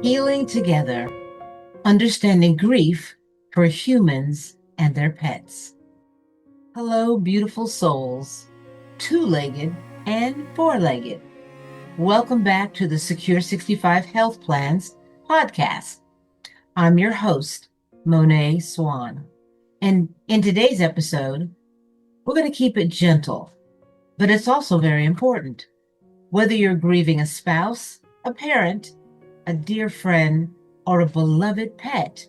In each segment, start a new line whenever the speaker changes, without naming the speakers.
Healing together, understanding grief for humans and their pets. Hello, beautiful souls, two-legged and four-legged. Welcome back to the Secure 65 Health Plans podcast. I'm your host, Moné Swann. And in today's episode, we're going to keep it gentle, but it's also very important. Whether you're grieving a spouse, a parent, a dear friend, or a beloved pet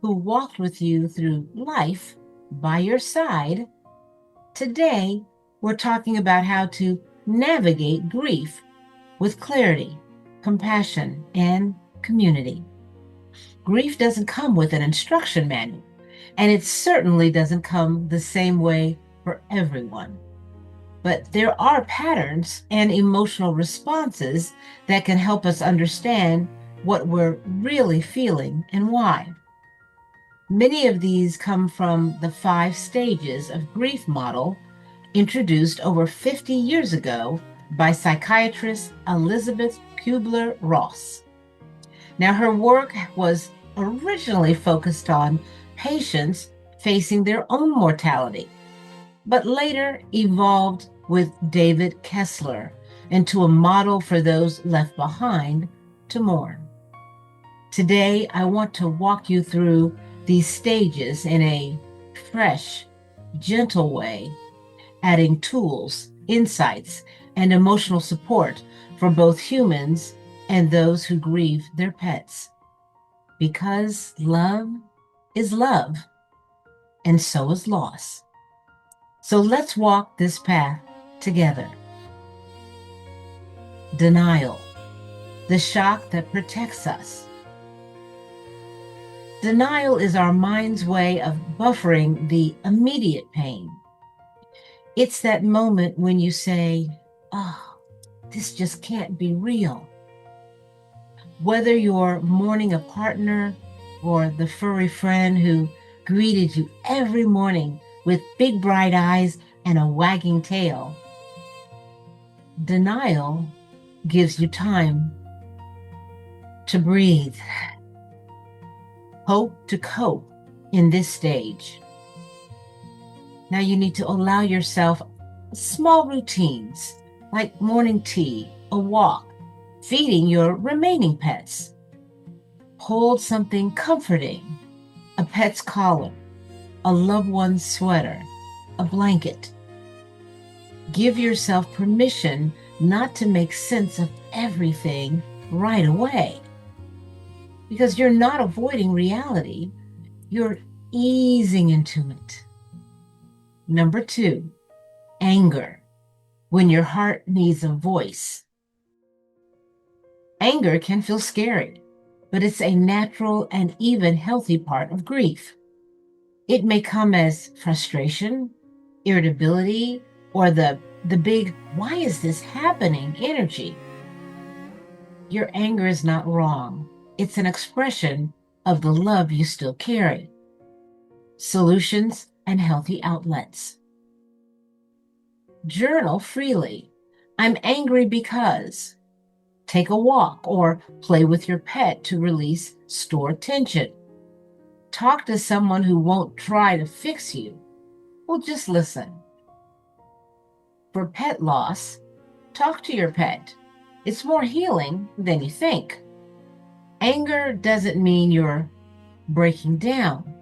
who walked with you through life by your side, today we're talking about how to navigate grief with clarity, compassion, and community. Grief doesn't come with an instruction manual, and it certainly doesn't come the same way for everyone. But there are patterns and emotional responses that can help us understand what we're really feeling and why. Many of these come from the 5 stages of grief model introduced over 50 years ago by psychiatrist Elizabeth Kubler-Ross. Now, her work was originally focused on patients facing their own mortality, but later evolved with David Kessler into a model for those left behind to mourn. Today, I want to walk you through these stages in a fresh, gentle way, adding tools, insights, and emotional support for both humans and those who grieve their pets. Because love is love, and so is loss. So let's walk this path together. Denial, the shock that protects us. Denial is our mind's way of buffering the immediate pain. It's that moment when you say, "Oh, this just can't be real." Whether you're mourning a partner or the furry friend who greeted you every morning with big bright eyes and a wagging tail, denial gives you time to breathe, hope to cope in this stage. Now you need to allow yourself small routines like morning tea, a walk, feeding your remaining pets. Hold something comforting, a pet's collar, a loved one's sweater, a blanket. Give yourself permission not to make sense of everything right away. Because you're not avoiding reality, you're easing into it. Number 2, anger, when your heart needs a voice. Anger can feel scary, but it's a natural and even healthy part of grief. It may come as frustration, irritability, or the big, "why is this happening?" energy. Your anger is not wrong. It's an expression of the love you still carry. Solutions and healthy outlets. Journal freely. I'm angry because. Take a walk or play with your pet to release stored tension. Talk to someone who won't try to fix you. Well, just listen. For pet loss, talk to your pet. It's more healing than you think. Anger doesn't mean you're breaking down.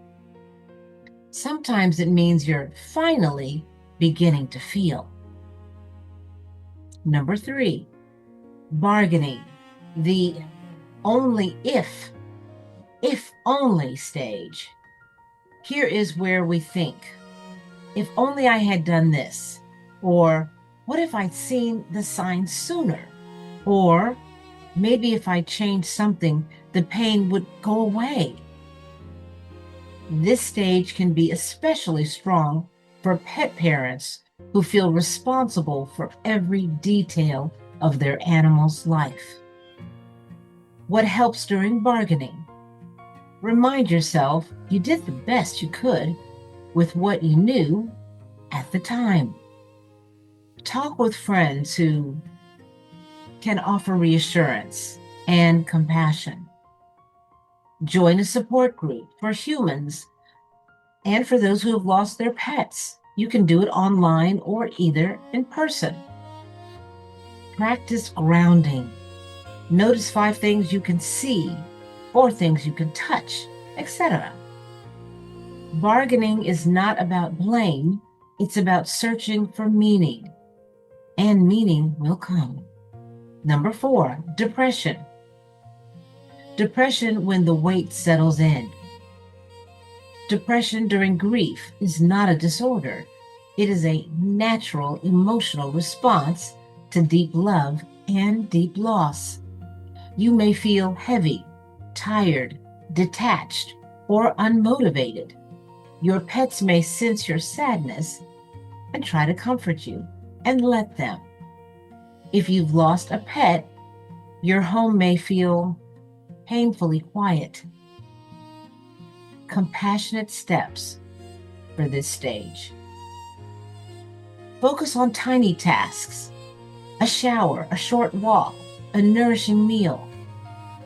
Sometimes it means you're finally beginning to feel. Number 3, bargaining, the only if only stage. Here is where we think, if only I had done this, or what if I'd seen the signs sooner, or maybe if I changed something, the pain would go away. This stage can be especially strong for pet parents who feel responsible for every detail of their animal's life. What helps during bargaining? Remind yourself you did the best you could with what you knew at the time. Talk with friends who can offer reassurance and compassion. Join a support group for humans and for those who have lost their pets. You can do it online or either in person. Practice grounding. Notice 5 things you can see, 4 things you can touch, etc. Bargaining is not about blame, it's about searching for meaning, and meaning will come. Number 4, depression. Depression when the weight settles in. Depression during grief is not a disorder. It is a natural emotional response to deep love and deep loss. You may feel heavy, tired, detached, or unmotivated. Your pets may sense your sadness and try to comfort you, and let them. If you've lost a pet, your home may feel painfully quiet. Compassionate steps for this stage. Focus on tiny tasks: a shower, a short walk, a nourishing meal.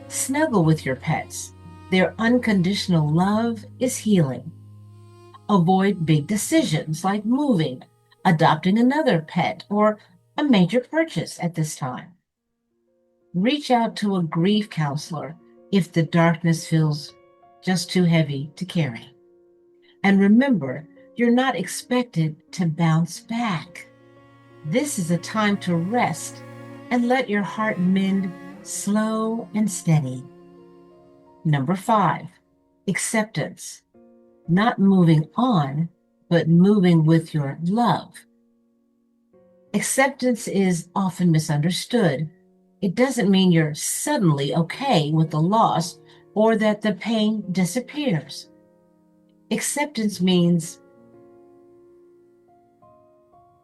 Snuggle with your pets. Their unconditional love is healing. Avoid big decisions like moving, adopting another pet, or a major purchase at this time. Reach out to a grief counselor if the darkness feels just too heavy to carry. And remember, you're not expected to bounce back. This is a time to rest and let your heart mend slow and steady. Number 5, acceptance. Not moving on, but moving with your love. Acceptance is often misunderstood. It doesn't mean you're suddenly okay with the loss or that the pain disappears. Acceptance means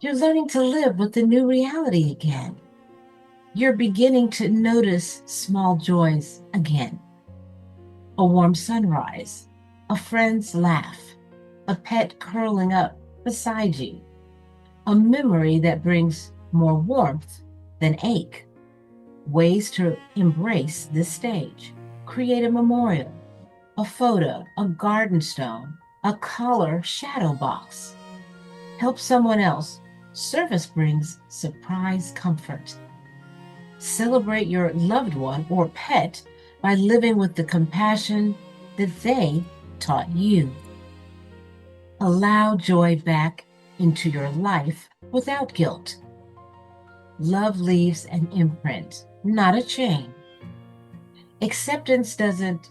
you're learning to live with the new reality again. You're beginning to notice small joys again. A warm sunrise, a friend's laugh, a pet curling up beside you, a memory that brings more warmth than ache. Ways to embrace this stage: create a memorial, a photo, a garden stone, a color shadow box. Help someone else. Service brings surprise comfort. Celebrate your loved one or pet by living with the compassion that they taught you. Allow joy back into your life without guilt. Love leaves an imprint, not a chain. Acceptance doesn't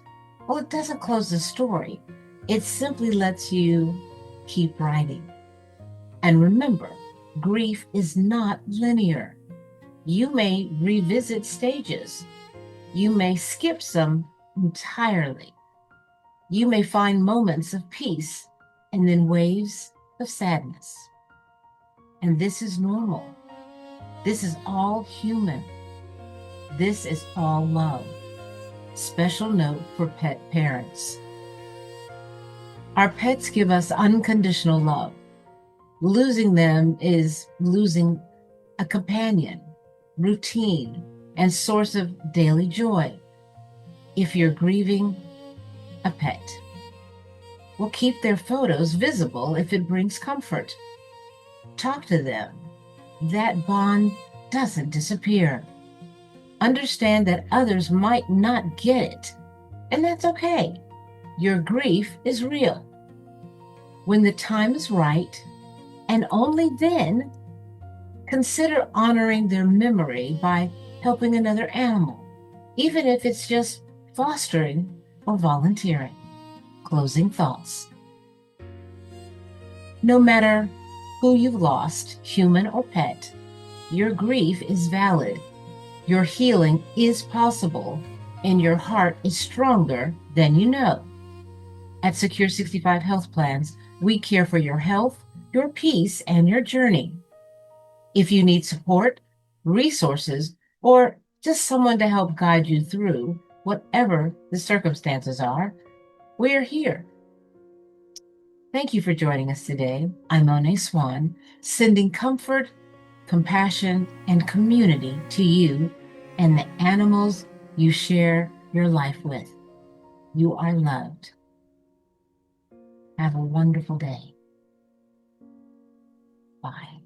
close the story. It simply lets you keep writing. And remember, grief is not linear. You may revisit stages. You may skip some entirely. You may find moments of peace and then waves of sadness. And this is normal. This is all human. This is all love. Special note for pet parents. Our pets give us unconditional love. Losing them is losing a companion, routine, and source of daily joy. If you're grieving a pet, well, keep their photos visible if it brings comfort. Talk to them. That bond doesn't disappear. Understand that others might not get it, and that's okay. Your grief is real. When the time is right, and only then, consider honoring their memory by helping another animal, even if it's just fostering or volunteering. Closing thoughts. No matter who you've lost, human or pet, your grief is valid. Your healing is possible, and your heart is stronger than you know. At Secure 65 Health Plans, we care for your health, your peace, and your journey. If you need support, resources, or just someone to help guide you through whatever the circumstances are, we're here. Thank you for joining us today. I'm Moné Swann, sending comfort, compassion, and community to you and the animals you share your life with. You are loved. Have a wonderful day. Bye.